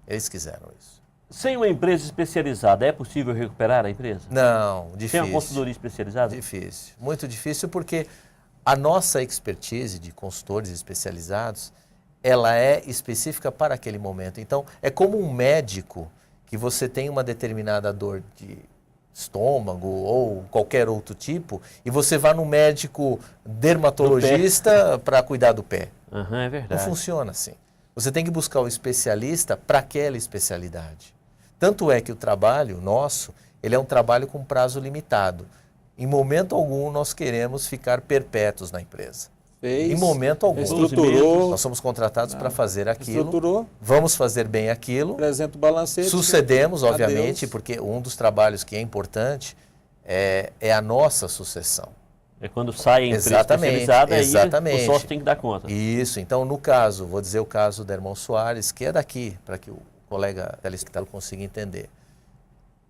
Eles quiseram isso. Sem uma empresa especializada, é possível recuperar a empresa? Não, difícil. Sem uma consultoria especializada? Difícil, muito difícil, porque a nossa expertise de consultores especializados, ela é específica para aquele momento. Então, é como um médico que você tem uma determinada dor de estômago ou qualquer outro tipo, e você vai no médico dermatologista para cuidar do pé. Uhum, é verdade. Não funciona assim. Você tem que buscar o especialista para aquela especialidade. Tanto é que o trabalho nosso, ele é um trabalho com prazo limitado. Em momento algum nós queremos ficar perpétuos na empresa. Em momento algum. Estruturou. Nós somos contratados para fazer aquilo. Estruturou. Vamos fazer bem aquilo. Apresenta o balancete. Sucedemos, obviamente, adeus. porque um dos trabalhos que é importante é a nossa sucessão. É quando sai a empresa especializada, exatamente. Aí o sócio tem que dar conta. Isso. Então, no caso, vou dizer o caso da Irmão Soares, que é daqui, para que o colega telespectador consiga entender.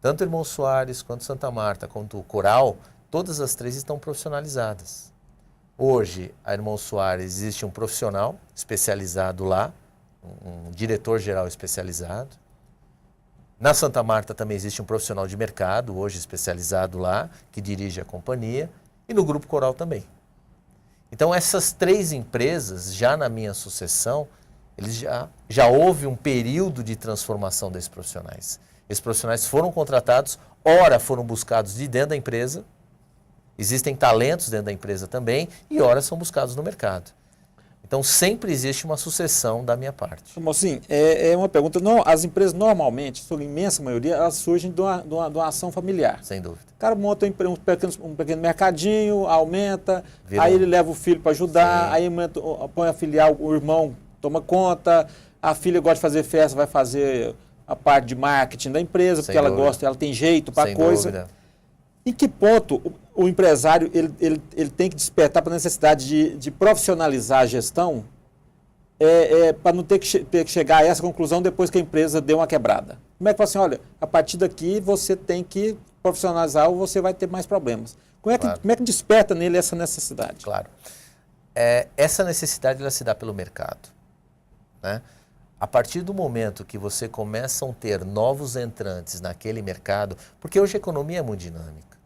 Tanto o Irmão Soares, quanto Santa Marta, quanto o Coral, todas as três estão profissionalizadas. Hoje, a Irmão Soares, existe um profissional especializado lá, um diretor-geral especializado. Na Santa Marta também existe um profissional de mercado, hoje especializado lá, que dirige a companhia. E no Grupo Coral também. Então, essas três empresas, já na minha sucessão, eles já houve um período de transformação desses profissionais. Esses profissionais foram contratados, ora foram buscados de dentro da empresa, existem talentos dentro da empresa também, e ora são buscados no mercado. Então, sempre existe uma sucessão da minha parte. Assim, é uma pergunta. Não, as empresas normalmente, sua imensa maioria, elas surgem de uma ação familiar. Sem dúvida. O cara monta um pequeno mercadinho, aumenta, aí ele leva o filho para ajudar, aí põe a filial, o irmão toma conta, a filha gosta de fazer festa, vai fazer a parte de marketing da empresa, porque ela gosta, ela tem jeito para a coisa. Dúvida. Em que ponto o empresário ele tem que despertar para a necessidade de profissionalizar a gestão para não ter que chegar a essa conclusão depois que a empresa deu uma quebrada? Como é que fala assim, olha, a partir daqui você tem que profissionalizar ou você vai ter mais problemas? Como é que desperta nele essa necessidade? Claro. Essa necessidade ela se dá pelo mercado, né? A partir do momento que você começa a ter novos entrantes naquele mercado, porque hoje a economia é muito dinâmica,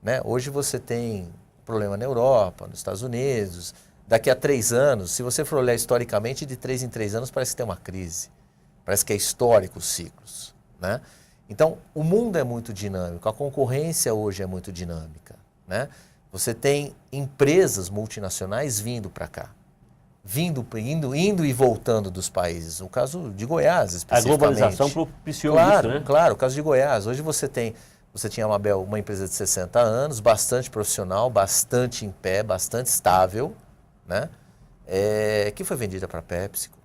né? Hoje você tem problema na Europa, nos Estados Unidos, daqui a 3 anos, se você for olhar historicamente, de 3 em 3 anos parece que tem uma crise, parece que é histórico os ciclos, né? Então, o mundo é muito dinâmico, a concorrência hoje é muito dinâmica, né? Você tem empresas multinacionais vindo para cá. Indo e voltando dos países. O caso de Goiás, especificamente. A globalização propiciou isso, né? Claro, o caso de Goiás. Hoje você tinha a Mabel, uma empresa de 60 anos, bastante profissional, bastante em pé, bastante estável, né? Que foi vendida para a PepsiCo.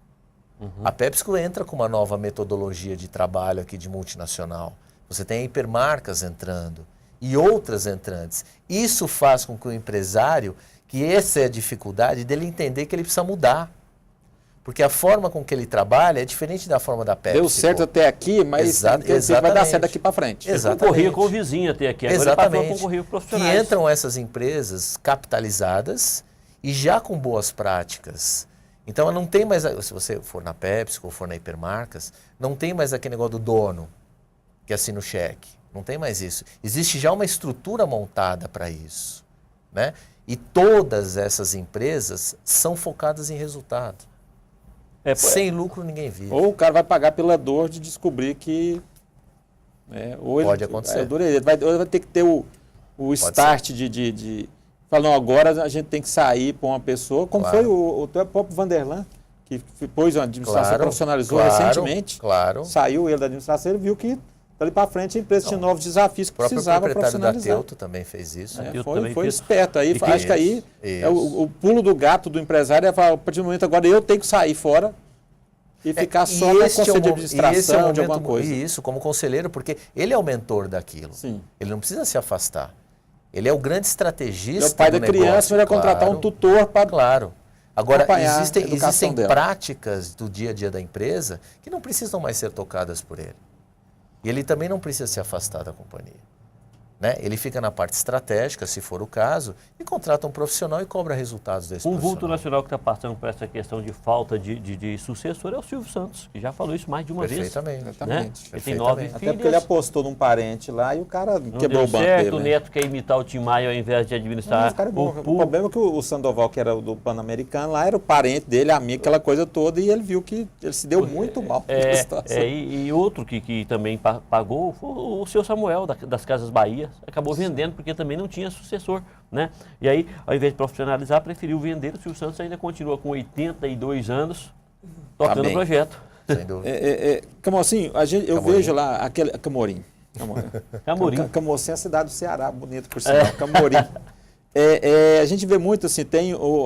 Uhum. A PepsiCo entra com uma nova metodologia de trabalho aqui de multinacional. Você tem hipermarcas entrando e outras entrantes. Isso faz com que o empresário, que essa é a dificuldade dele entender que ele precisa mudar. Porque a forma com que ele trabalha é diferente da forma da PepsiCo. Deu certo até aqui, mas vai dar certo daqui para frente. Ele concorria com o vizinho até aqui, agora exatamente. Ele concorria com profissionais. Que entram essas empresas capitalizadas e já com boas práticas. Então não tem mais, se você for na PepsiCo ou for na Hipermarcas, não tem mais aquele negócio do dono que assina o cheque. Não tem mais isso. Existe já uma estrutura montada para isso, né? E todas essas empresas são focadas em resultado. Sem lucro ninguém vive. Ou o cara vai pagar pela dor de descobrir que... Pode acontecer. Ele vai ter que ter o start de falar, não, agora a gente tem que sair para uma pessoa, como foi o próprio Vanderlan, que pôs uma administração, profissionalizou recentemente. Saiu ele da administração, ele viu que dali para frente a empresa tinha novos desafios que precisava profissionalizar. O próprio proprietário da Teuto também fez isso. Foi esperto. Aí, acho que aí o pulo do gato do empresário é falar, a partir do momento agora eu tenho que sair fora e ficar só no conselho de administração de alguma coisa. Isso, como conselheiro, porque ele é o mentor daquilo. Sim. Ele não precisa se afastar. Ele é o grande estrategista. Ele é o pai da criança, ele vai contratar um tutor para... Claro. Agora, existem dela. práticas do dia a dia da empresa que não precisam mais ser tocadas por ele. E ele também não precisa se afastar da companhia. né? Ele fica na parte estratégica, se for o caso, e contrata um profissional e cobra resultados desse Um vulto profissional. nacional que está passando por essa questão de falta de sucessor é o Silvio Santos, que já falou isso mais de uma vez. Perfeitamente. Né? Exatamente. Ele tem 9 filhos. Até porque ele apostou num parente lá e o cara Não quebrou deu o banco certo, dele. o né? neto quer imitar o Tim Maia ao invés de Não, administrar esse cara é bom. O pool. problema é que o Sandoval, que era do Pan-Americano, lá era o parente dele, amigo, aquela coisa toda, e ele viu que ele se deu muito mal nessa situação. E outro que também pagou foi o seu Samuel, das Casas Bahia. Acabou vendendo porque também não tinha sucessor, né? E aí, ao invés de profissionalizar, preferiu vender. O Silvio Santos ainda continua com 82 anos tocando o projeto. Sem dúvida. Assim, eu Camorim. vejo lá aquele Camorim. Camorim. Camocim é a cidade do Ceará, bonito por sinal, Camorim. A gente vê muito assim,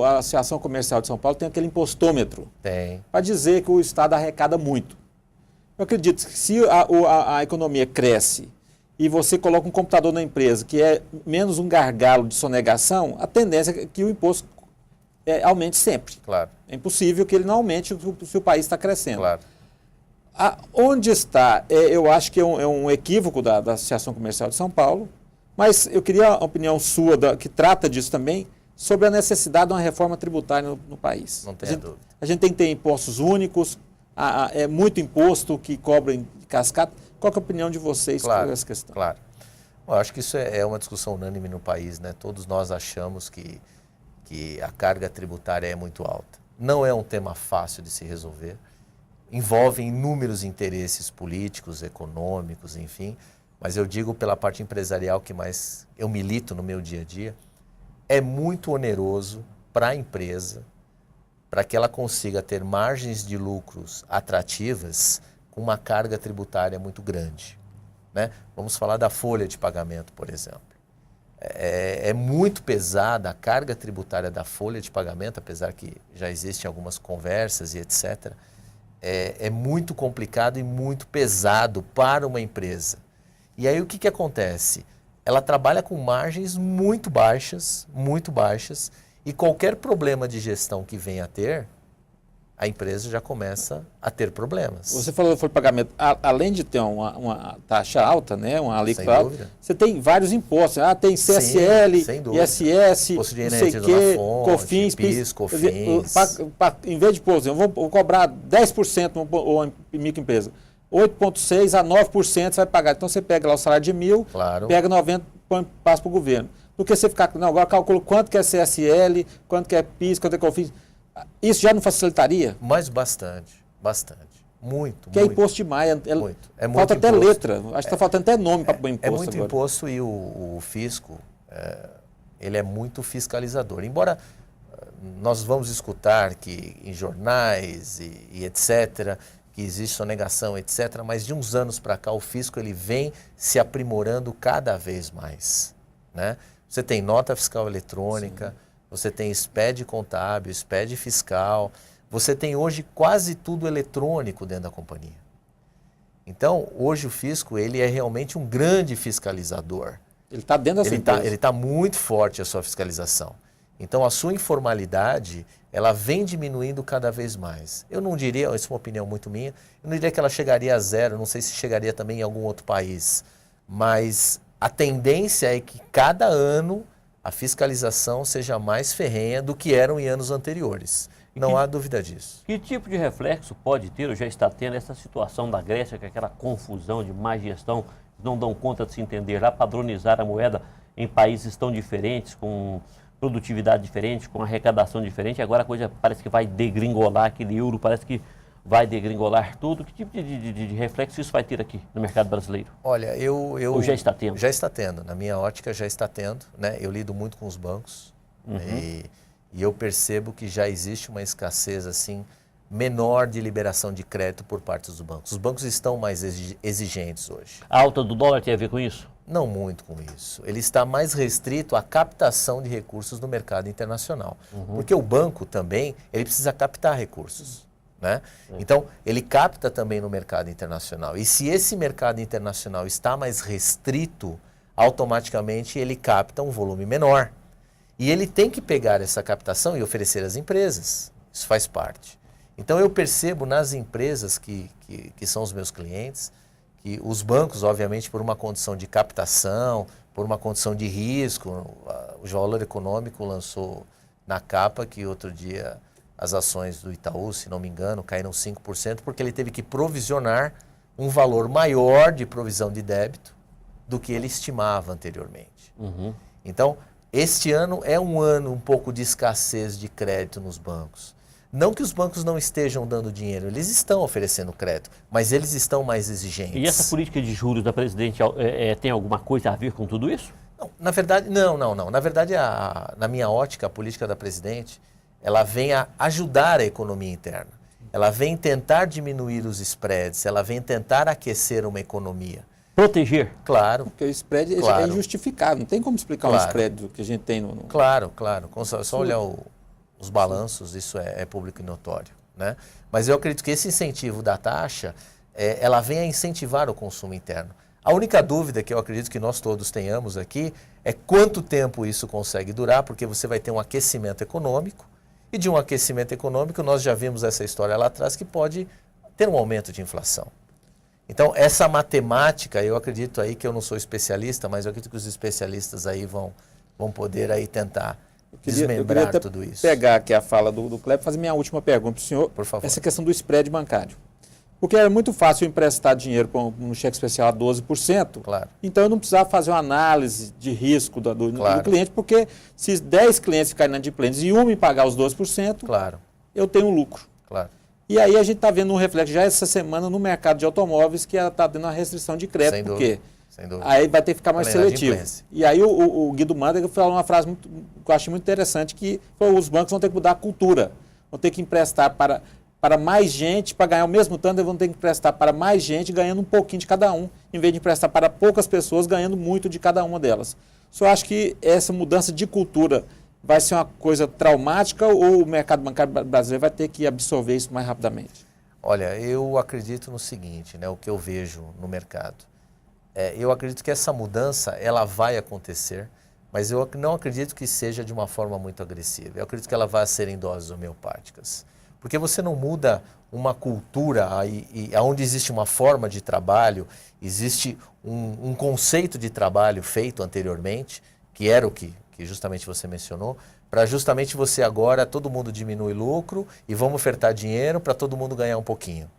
a Associação Comercial de São Paulo tem aquele impostômetro Tem. para dizer que o Estado arrecada muito. Eu acredito que se a economia cresce e você coloca um computador na empresa que é menos um gargalo de sonegação, a tendência é que o imposto aumente sempre. Claro. É impossível que ele não aumente se o país está crescendo. Claro. Onde está, eu acho que é um equívoco da Associação Comercial de São Paulo, mas eu queria a opinião sua, que trata disso também, sobre a necessidade de uma reforma tributária no país. Não tenha dúvida. A gente tem que ter impostos únicos, é muito imposto que cobra em cascata. Qual que é a opinião de vocês sobre essa questão? Claro. Bom, eu acho que isso é uma discussão unânime no país, né? Todos nós achamos que a carga tributária é muito alta. Não é um tema fácil de se resolver. Envolve inúmeros interesses políticos, econômicos, enfim. Mas eu digo pela parte empresarial que mais eu milito no meu dia a dia, é muito oneroso para a empresa, para que ela consiga ter margens de lucros atrativas com uma carga tributária muito grande, né? Vamos falar da folha de pagamento, por exemplo. É muito pesada a carga tributária da folha de pagamento, apesar que já existem algumas conversas e etc. É muito complicado e muito pesado para uma empresa. E aí o que acontece? Ela trabalha com margens muito baixas, e qualquer problema de gestão que venha a ter, a empresa já começa a ter problemas. Você falou de folha de pagamento, além de ter uma taxa alta, né, uma alíquota alta, você tem vários impostos. Tem CSL, ISS, Imposto de não sei energia o quê, fonte, COFINS, PIS, COFINS. Em vez de, por exemplo, eu vou cobrar 10% uma microempresa, 8,6% a 9% você vai pagar. Então você pega lá o salário de 1.000, Claro. pega 90%, passa para o governo. Do que você ficar, não, agora calculo quanto que é CSL, quanto que é PIS, quanto é COFINS. Isso já não facilitaria? Mas bastante. Muito, Que é imposto demais. Muito. É muito falta até imposto. letra. Acho que está faltando até nome para pôr imposto É muito agora. imposto e o fisco, ele é muito fiscalizador. Embora nós vamos escutar que em jornais e etc., que existe sonegação, etc., mas de uns anos para cá o fisco ele vem se aprimorando cada vez mais, né? Você tem nota fiscal eletrônica, você tem SPED contábil, SPED fiscal, você tem hoje quase tudo eletrônico dentro da companhia. Então, hoje o fisco ele é realmente um grande fiscalizador. Ele está dentro da sua empresa. Ele está muito forte a sua fiscalização. Então, a sua informalidade, ela vem diminuindo cada vez mais. Eu não diria, isso é uma opinião muito minha, eu não diria que ela chegaria a zero, não sei se chegaria também em algum outro país, mas a tendência é que cada ano a fiscalização seja mais ferrenha do que eram em anos anteriores. Não há dúvida disso. Que tipo de reflexo pode ter ou já está tendo essa situação da Grécia, que é aquela confusão de má gestão, não dão conta de se entender lá, padronizar a moeda em países tão diferentes, com produtividade diferente, com arrecadação diferente, agora a coisa parece que vai degringolar, aquele euro parece que vai degringolar tudo. Que tipo de reflexo isso vai ter aqui no mercado brasileiro? Olha, Ou já está tendo? Já está tendo, na minha ótica já está tendo, né? Eu lido muito com os bancos e eu percebo que já existe uma escassez assim menor de liberação de crédito por parte dos bancos. Os bancos estão mais exigentes hoje. A alta do dólar tem a ver com isso? Não muito com isso. Ele está mais restrito à captação de recursos no mercado internacional. Porque o banco também, ele precisa captar recursos, né? Então, ele capta também no mercado internacional. E se esse mercado internacional está mais restrito, automaticamente ele capta um volume menor. E ele tem que pegar essa captação e oferecer às empresas. Isso faz parte. Então, eu percebo nas empresas que são os meus clientes, que os bancos, obviamente, por uma condição de captação, por uma condição de risco. O Valor Econômico lançou na capa que outro dia as ações do Itaú, se não me engano, caíram 5%, porque ele teve que provisionar um valor maior de provisão de débito do que ele estimava anteriormente. Então, este ano é um ano um pouco de escassez de crédito nos bancos. Não que os bancos não estejam dando dinheiro, eles estão oferecendo crédito, mas eles estão mais exigentes. E essa política de juros da presidente tem alguma coisa a ver com tudo isso? Não, na verdade, não. Na verdade, na minha ótica, a política da presidente, ela vem a ajudar a economia interna. Ela vem tentar diminuir os spreads, ela vem tentar aquecer uma economia. Proteger? Claro. Porque o spread é injustificável, não tem como explicar um spread que a gente tem no... Claro. Só olhar os balanços, isso é público e notório, né? Mas eu acredito que esse incentivo da taxa, ela vem a incentivar o consumo interno. A única dúvida que eu acredito que nós todos tenhamos aqui é quanto tempo isso consegue durar, porque você vai ter um aquecimento econômico, e de um aquecimento econômico nós já vimos essa história lá atrás que pode ter um aumento de inflação. Então, essa matemática, eu acredito aí que eu não sou especialista, mas eu acredito que os especialistas aí vão poder aí tentar desmembrar tudo isso. Pegar aqui a fala do Kleber e fazer minha última pergunta para o senhor. Por favor. Essa questão do spread bancário. Porque era muito fácil eu emprestar dinheiro para um cheque especial a 12%. Claro. Então eu não precisava fazer uma análise de risco do cliente, porque se 10 clientes ficarem inadimplentes e um me pagar os 12%, eu tenho um lucro. Claro. E aí a gente está vendo um reflexo já essa semana no mercado de automóveis que está dando uma restrição de crédito. Sem porque dúvida. Aí vai ter que ficar mais seletivo. E aí o Guido Mantega falou uma frase que eu achei muito interessante, que os bancos vão ter que mudar a cultura. Vão ter que emprestar para mais gente, para ganhar o mesmo tanto, eles vão ter que emprestar para mais gente, ganhando um pouquinho de cada um, em vez de emprestar para poucas pessoas, ganhando muito de cada uma delas. O senhor acha que essa mudança de cultura vai ser uma coisa traumática ou o mercado bancário brasileiro vai ter que absorver isso mais rapidamente? Olha, eu acredito no seguinte, né, o que eu vejo no mercado. Eu acredito que essa mudança ela vai acontecer, mas eu não acredito que seja de uma forma muito agressiva. Eu acredito que ela vai ser em doses homeopáticas. Porque você não muda uma cultura onde existe uma forma de trabalho, existe um conceito de trabalho feito anteriormente, que era o que justamente você mencionou, para justamente você agora, todo mundo diminui lucro e vamos ofertar dinheiro para todo mundo ganhar um pouquinho.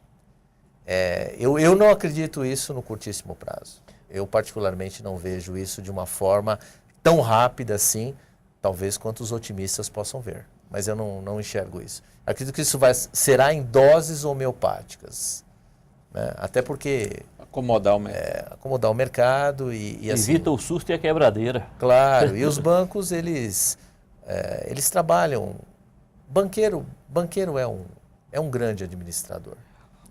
Eu não acredito isso no curtíssimo prazo. Eu particularmente não vejo isso de uma forma tão rápida assim, talvez quanto os otimistas possam ver. Mas eu não enxergo isso. Acredito que isso será em doses homeopáticas. Né? Até porque... Acomodar o mercado. Acomodar o mercado e assim... Evita o susto e a quebradeira. Claro. E os bancos, eles trabalham... Banqueiro é um grande administrador.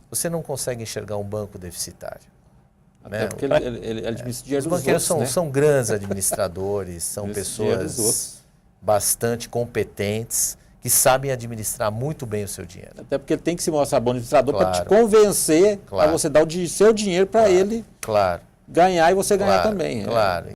Você não consegue enxergar um banco deficitário. Até porque ele administra dinheiro dos outros, banqueiros né? são grandes administradores, são pessoas bastante competentes, que sabem administrar muito bem o seu dinheiro. Até porque ele tem que se mostrar bom administrador para te convencer a você dar o seu dinheiro para ele ganhar e você ganhar também. Claro.